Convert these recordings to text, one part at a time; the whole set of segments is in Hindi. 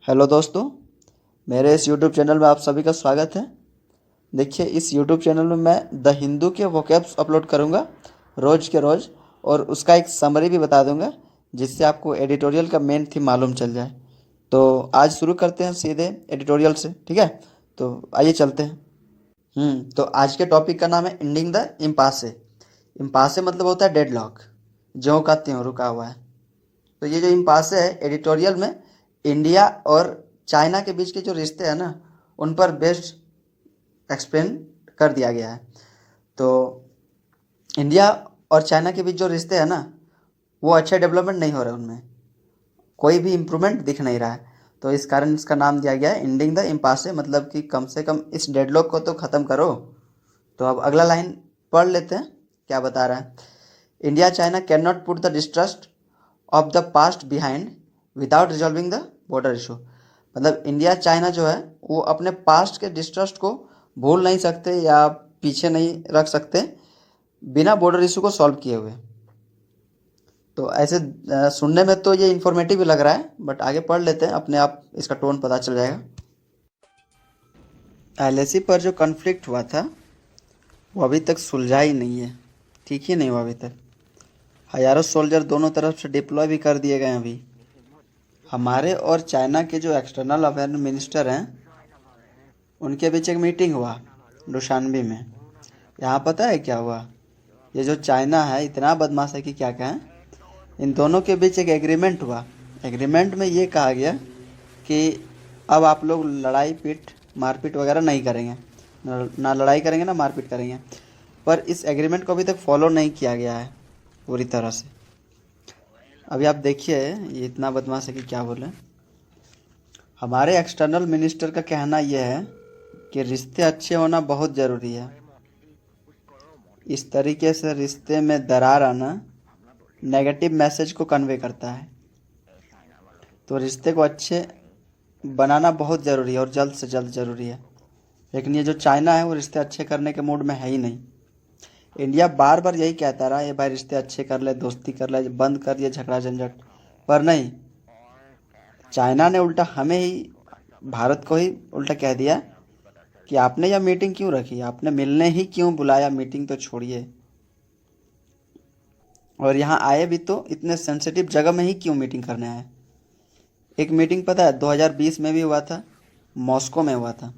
हेलो दोस्तों, मेरे इस यूट्यूब चैनल में आप सभी का स्वागत है। देखिए, इस यूट्यूब चैनल में मैं द हिंदू के वोकैब्स अपलोड करूंगा रोज़ के रोज़, और उसका एक समरी भी बता दूंगा जिससे आपको एडिटोरियल का मेन थीम मालूम चल जाए। तो आज शुरू करते हैं सीधे एडिटोरियल से, ठीक है? तो आइए चलते हैं। तो आज के टॉपिक का नाम है एंडिंग द इम्पासे। इम्पासे मतलब होता है डेडलॉक, ज्यों का त्यों रुका हुआ है। तो ये जो इम्पासे है, एडिटोरियल में इंडिया और चाइना के बीच के जो रिश्ते हैं ना, उन पर बेस्ड एक्सप्लेन कर दिया गया है। तो इंडिया और चाइना के बीच जो रिश्ते हैं ना, वो अच्छे डेवलपमेंट नहीं हो रहे, उनमें कोई भी इम्प्रूवमेंट दिख नहीं रहा है। तो इस कारण इसका नाम दिया गया है एंडिंग द इम्पासे, मतलब कि कम से कम इस डेडलॉक को तो ख़त्म करो। तो अब अगला लाइन पढ़ लेते हैं, क्या बता रहा है। India China can not put the distrust of the past behind without resolving the border issue. मतलब इंडिया चाइना जो है, वो अपने पास्ट के डिस्ट्रस्ट को भूल नहीं सकते या पीछे नहीं रख सकते बिना बॉर्डर इशू को सॉल्व किए हुए। तो ऐसे सुनने में तो ये इन्फॉर्मेटिव भी लग रहा है, बट आगे पढ़ लेते हैं, अपने आप इसका टोन पता चल जाएगा। एलएसी पर जो कॉन्फ्लिक्ट हुआ था, वो अभी तक सुलझा ही नहीं है, ठीक ही नहीं हुआ अभी तक। हजारों सोल्जर दोनों तरफ से डिप्लॉय भी कर दिए गए हैं अभी। हमारे और चाइना के जो एक्सटर्नल अफेयर मिनिस्टर हैं, उनके बीच एक मीटिंग हुआ दुशानबे में। यहाँ पता है क्या हुआ? ये जो चाइना है, इतना बदमाश है कि क्या कहें। इन दोनों के बीच एक एग्रीमेंट हुआ। एग्रीमेंट में ये कहा गया कि अब आप लोग लड़ाई पीट मारपीट वगैरह नहीं करेंगे, ना लड़ाई करेंगे ना मारपीट करेंगे। पर इस एग्रीमेंट को अभी तक फॉलो नहीं किया गया है पूरी तरह से। अभी आप देखिए, ये इतना बदमाश है कि क्या बोले। हमारे एक्सटर्नल मिनिस्टर का कहना यह है कि रिश्ते अच्छे होना बहुत ज़रूरी है। इस तरीके से रिश्ते में दरार आना नेगेटिव मैसेज को कन्वे करता है। तो रिश्ते को अच्छे बनाना बहुत ज़रूरी है और जल्द से जल्द ज़रूरी है। लेकिन ये जो चाइना है, वो रिश्ते अच्छे करने के मूड में है ही नहीं। इंडिया बार बार यही कहता रहा, ये भाई रिश्ते अच्छे कर ले, दोस्ती कर ले, बंद कर ये झगड़ा झंझट, पर नहीं। चाइना ने उल्टा हमें ही, भारत को ही उल्टा कह दिया कि आपने यह मीटिंग क्यों रखी, आपने मिलने ही क्यों बुलाया, मीटिंग तो छोड़िए। और यहाँ आए भी तो इतने सेंसिटिव जगह में ही क्यों मीटिंग करने आए। एक मीटिंग पता है 2020 में भी हुआ था, मॉस्को में हुआ था,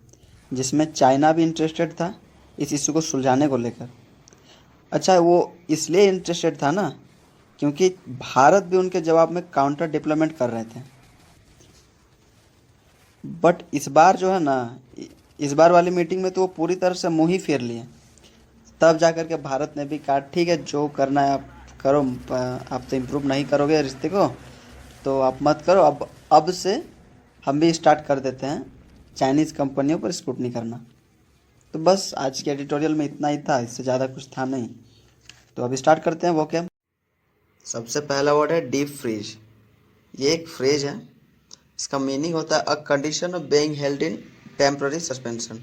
जिसमें चाइना भी इंटरेस्टेड था इस इशू को सुलझाने को लेकर। अच्छा, वो इसलिए इंटरेस्टेड था ना, क्योंकि भारत भी उनके जवाब में काउंटर डिप्लोमेट कर रहे थे। बट इस बार जो है ना, इस बार वाली मीटिंग में तो वो पूरी तरह से मुंह ही फेर लिए। तब जाकर के भारत ने भी कहा ठीक है, जो करना है आप करो, आप तो इम्प्रूव नहीं करोगे रिश्ते को, तो आप मत करो। अब से हम भी स्टार्ट कर देते हैं चाइनीज़ कंपनियों पर स्क्रूटनी करना। तो बस आज के एडिटोरियल में इतना ही था, इससे ज़्यादा कुछ था नहीं। तो अभी स्टार्ट करते हैं वो क्या। सबसे पहला वर्ड है डीप फ्रीज। ये एक फ्रेज है, इसका मीनिंग होता है a condition of being held in temporary suspension.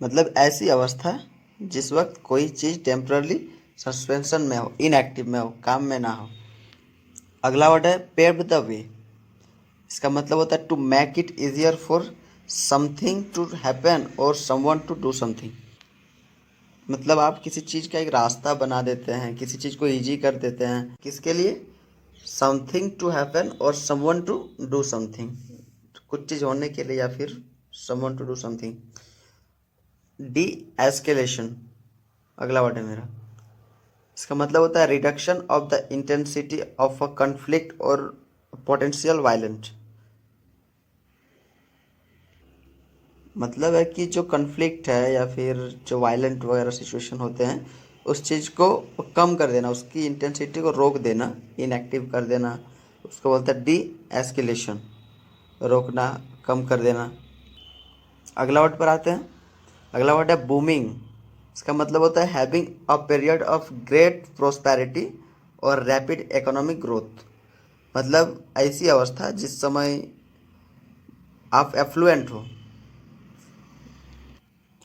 मतलब ऐसी अवस्था जिस वक्त कोई चीज़ टेम्पररी सस्पेंशन में हो, इनएक्टिव में हो, काम में ना हो। अगला वर्ड है पेव्ड द वे। इसका मतलब होता है to make it easier for something to happen और समवन टू डू समथिंग। मतलब आप किसी चीज़ का एक रास्ता बना देते हैं, किसी चीज़ को इजी कर देते हैं, किसके लिए? समथिंग टू हैपन और समवन टू डू समथिंग, कुछ चीज़ होने के लिए या फिर someone to do something. De escalation अगला वर्ड है मेरा। इसका मतलब होता है reduction of the intensity of a conflict और पोटेंशियल वायलेंट। मतलब है कि जो कॉन्फ्लिक्ट है या फिर जो वायलेंट वगैरह सिचुएशन होते हैं, उस चीज़ को कम कर देना, उसकी इंटेंसिटी को रोक देना, इनएक्टिव कर देना, उसको बोलते हैं डी एस्केलेशन, रोकना, कम कर देना। अगला वर्ड पर आते हैं। अगला वर्ड है बूमिंग। इसका मतलब होता है having a period of great prosperity और रैपिड इकोनॉमिक ग्रोथ। मतलब ऐसी अवस्था जिस समय आप एफ्लुएंट हो,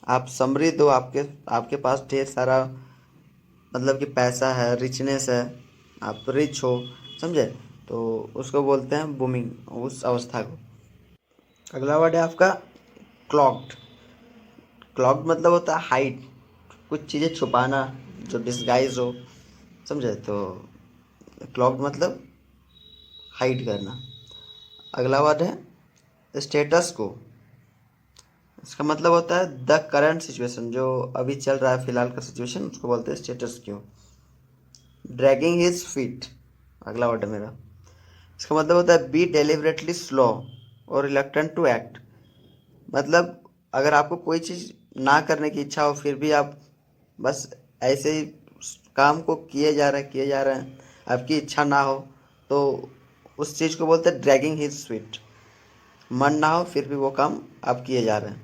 आप समृद्ध हो, आपके आपके पास ढेर सारा, मतलब कि पैसा है, रिचनेस है, आप रिच हो, समझे। तो उसको बोलते हैं बूमिंग, उस अवस्था को। अगला वर्ड है आपका क्लॉक्ड। क्लॉक्ड मतलब होता है हाइड, कुछ चीज़ें छुपाना जो डिस्गाइज हो, समझे? तो क्लॉक्ड मतलब हाइड करना। अगला वर्ड है स्टेटस को। इसका मतलब होता है द करंट सिचुएशन, जो अभी चल रहा है फिलहाल का सिचुएशन, उसको बोलते हैं status Q. Dragging his feet, अगला वर्ड है मेरा। इसका मतलब होता है बी डेलिबरेटली स्लो और रिलक्टेंट टू एक्ट। मतलब अगर आपको कोई चीज़ ना करने की इच्छा हो फिर भी आप बस ऐसे ही काम को किए जा रहे हैं, आपकी इच्छा ना हो, तो उस चीज़ को बोलते हैं ड्रैगिंग हिज फीट। मन ना हो फिर भी वो काम आप किए जा रहे हैं।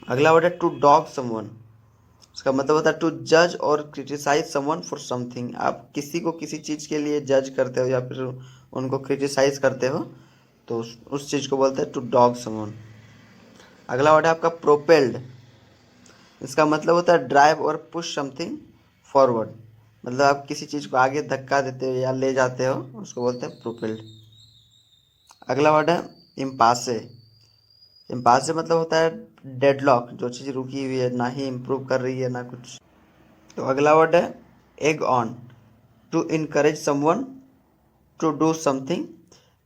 अगला वर्ड है टू डॉग समवन। इसका मतलब होता है टू जज और क्रिटिसाइज समवन फॉर समथिंग। आप किसी को किसी चीज़ के लिए जज करते हो या फिर उनको क्रिटिसाइज करते हो, तो उस चीज़ को बोलते हैं टू डॉग समवन। अगला वर्ड है आपका प्रोपेल्ड। इसका मतलब होता है ड्राइव और पुश समथिंग फॉरवर्ड। मतलब आप किसी चीज़ को आगे धक्का देते हो या ले जाते हो, उसको बोलते हैं प्रोपेल्ड। अगला वर्ड है इम्पासे। इम्पासे मतलब होता है डेडलॉक, जो चीज़ रुकी हुई है, ना ही इम्प्रूव कर रही है ना कुछ। तो अगला वर्ड है egg on. To encourage someone to do something,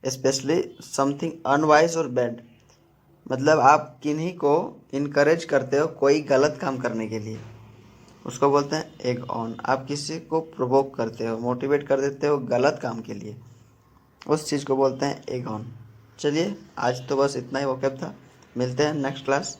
specially something unwise और बैड। मतलब आप किन्हीं को इनकरेज करते हो कोई गलत काम करने के लिए, उसको बोलते हैं एग ऑन। आप किसी को प्रोवोक करते हो, मोटिवेट कर देते हो गलत काम के लिए, उस चीज़ को बोलते हैं एग ऑन। चलिए आज तो बस इतना ही वोकैब था, मिलते हैं नेक्स्ट क्लास।